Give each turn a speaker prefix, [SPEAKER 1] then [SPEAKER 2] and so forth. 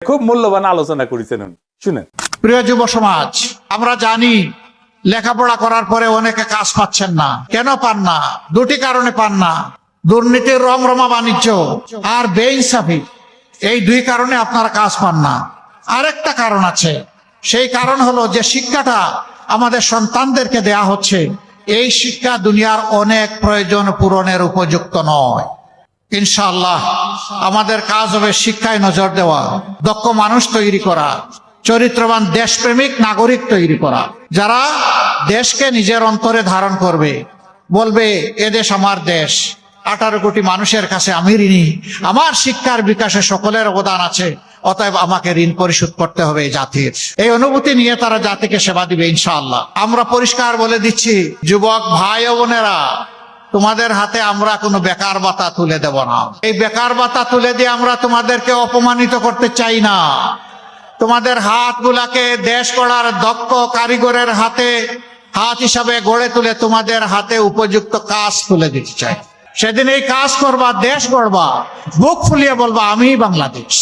[SPEAKER 1] খুব মূল্যবান আলোচনা করেছেন উনি, শুনেন।
[SPEAKER 2] প্রিয় যুব সমাজ, আমরা জানি লেখাপড়া করার পরে অনেকে কাজ পাচ্ছেন না। কেন পান না? দুটি কারণে পান না। দুর্নীতির রমরমা বাণিজ্য আর বেইনসাফি, এই দুই কারণে আপনারা কাজ পান না। আরেকটা কারণ আছে, সেই কারণ হলো যে শিক্ষাটা আমাদের সন্তানদেরকে দেয়া হচ্ছে, এই শিক্ষা দুনিয়ার অনেক প্রয়োজন পূরণের উপযুক্ত নয়। ইনশাআল্লাহ আমাদের কাজ হবে শিক্ষায় নজর দেওয়া, দক্ষ মানুষ তৈরি করা, চরিত্রবান দেশপ্রেমিক নাগরিক তৈরি করা, যারা দেশকে নিজের অন্তরে ধারণ করবে, বলবে এদেশ আমার দেশ, 18 কোটি মানুষের কাছে আমি ঋণী, আমার শিক্ষার বিকাশে সকলের অবদান আছে, অতএব আমাকে ঋণ পরিশোধ করতে হবে এই জাতির। এই অনুভূতি নিয়ে তারা জাতিকে সেবা দিবে ইনশাআল্লাহ। আমরা পরিষ্কার বলে দিচ্ছি, যুবক ভাই ও বোনেরা, তোমাদের হাতে আমরা কোনো বেকার ভাতা তুলে দেব না। এই বেকার ভাতা তুলে দিয়ে আমরা তোমাদেরকে অপমানিত করতে চাই না। তোমাদের হাতগুলাকে দেশ গড়ার দক্ষ কারিগরের হাতে হাত হিসাবে গড়ে তুলে তোমাদের হাতে উপযুক্ত কাজ তুলে দিতে চাই। সেদিন এই কাজ করবা, দেশ গড়বা, বুক ফুলিয়ে বলবা আমি বাংলাদেশ।